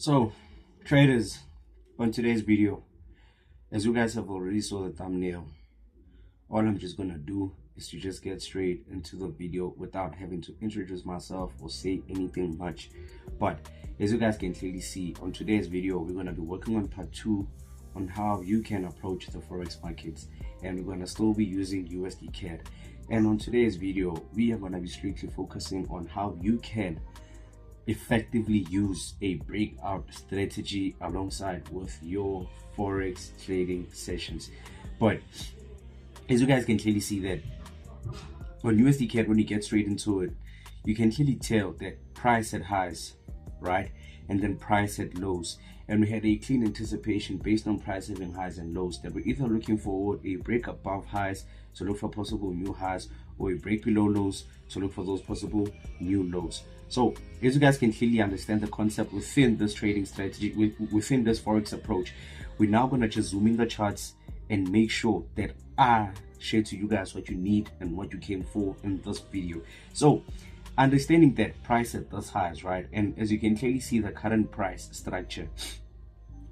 So traders, on today's video, as you guys have already saw the thumbnail, all I'm just gonna do is to just get straight into the video without having to introduce myself or say anything much. But as you guys can clearly see, on today's video we're gonna be working on part 2 on how you can approach the forex markets, and we're gonna still be using USDCAD. And on today's video we are gonna be strictly focusing on how you can effectively use a breakout strategy alongside with your forex trading sessions. But as you guys can clearly see that on USDCAD, when you get straight into it, you can clearly tell that price at highs, right, and then price at lows, and we had a clean anticipation based on price having highs and lows that we're either looking for a break above highs to look for possible new highs, or a break below lows to look for those possible new lows. So as you guys can clearly understand the concept within this trading strategy, within this forex approach, we're now going to just zoom in the charts and make sure that I share to you guys what you need and what you came for in this video. So understanding that price at this highs, right, and as you can clearly see the current price structure,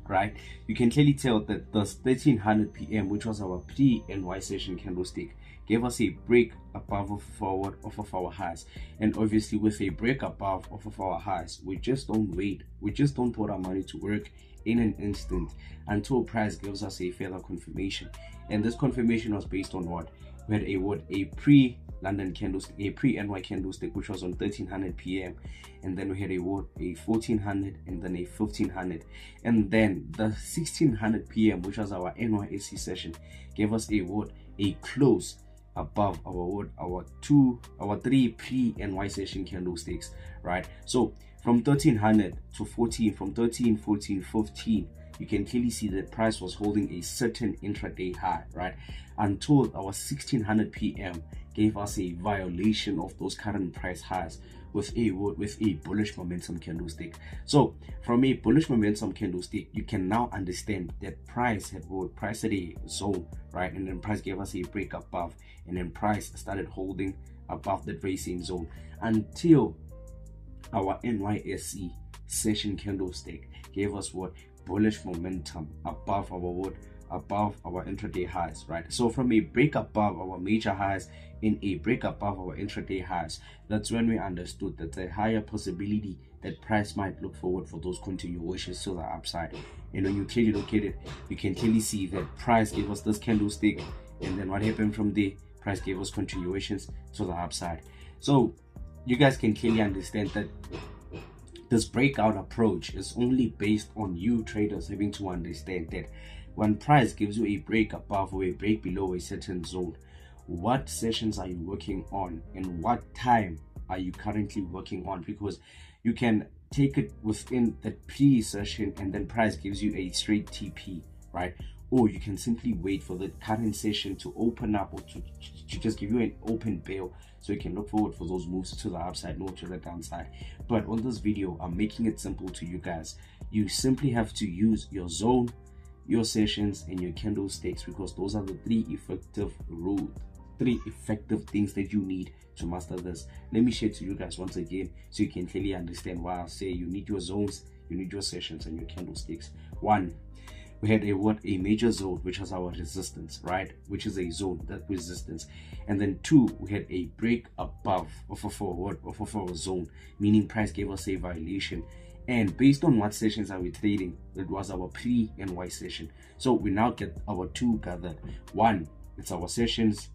right, you can clearly tell that this 1300 PM, which was our pre-NY session candlestick, gave us a break above of our highs. And obviously with a break above of our highs, we just don't wait, we just don't put our money to work in an instant until price gives us a further confirmation. And this confirmation was based on what? We had a pre-London candlestick, a pre-NY candlestick, which was on 1300 PM, and then we had a 1400 and then a 1500, and then the 1600 PM, which was our NYSE session, gave us a close above our three pre-NY session candlesticks, right? So from 1300 to 14, from 13, 14, 15, you can clearly see that price was holding a certain intraday high, right, until our 1600 PM gave us a violation of those current price highs with a bullish momentum candlestick. So from a bullish momentum candlestick, you can now understand that price had a zone, right, and then price gave us a break above, and then price started holding above that very same zone until our NYSE session candlestick gave us bullish momentum above our intraday highs, right? So from a break above our major highs in a break above our intraday highs, that's when we understood that there's a higher possibility that price might look forward for those continuations to the upside. And when you clearly look at it, you can clearly see that price gave us this candlestick, and then what happened from there? Price gave us continuations to the upside. So you guys can clearly understand that this breakout approach is only based on you traders having to understand that when price gives you a break above or a break below a certain zone, what sessions are you working on and what time are you currently working on? Because you can take it within the pre-session and then price gives you a straight TP, right? Or you can simply wait for the current session to open up, or to just give you an open bail, so you can look forward for those moves to the upside, not to the downside. But on this video, I'm making it simple to you guys. You simply have to use your zone, your sessions, and your candlesticks, because those are the three effective things that you need to master this. Let me share to you guys once again so you can clearly understand why I say you need your zones, you need your sessions, and your candlesticks. 1, we had a major zone, which was our resistance, right, which is a zone, that resistance. And then 2, we had a break above of our zone, meaning price gave us a violation. And based on what sessions are we trading, it was our pre-NY session. So we now get our 2 gathered. 1, it's our sessions,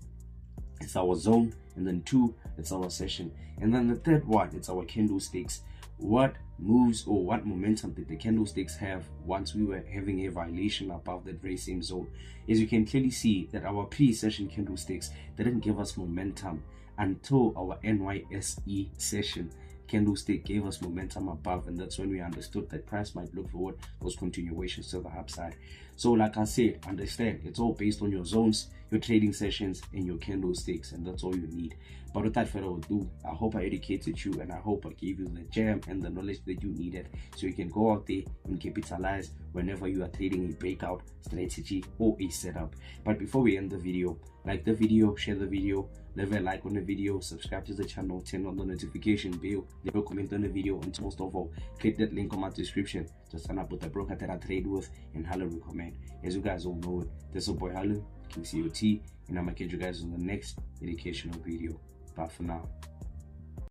it's our zone, and then 2, it's our session. And then the third one, it's our candlesticks. What moves or what momentum did the candlesticks have once we were having a violation above that very same zone? As you can clearly see that our pre-session candlesticks didn't give us momentum until our NYSE session candlestick gave us momentum above, and that's when we understood that price might look forward those continuations to the upside. So like I said, understand it's all based on your zones, your trading sessions and your candlesticks, and that's all you need. But without further ado, I hope I educated you, and I hope I gave you the gem and the knowledge that you needed so you can go out there and capitalize whenever you are trading a breakout strategy or a setup. But before we end the video, like the video, share the video, leave a like on the video, subscribe to the channel, turn on the notification bell, leave a comment on the video, and most of all, click that link on my description to sign up with the broker that I trade with and Halu recommend. As you guys all know it, this is your boy Halu, KCOT, and I'm gonna catch you guys on the next educational video. Bye for now.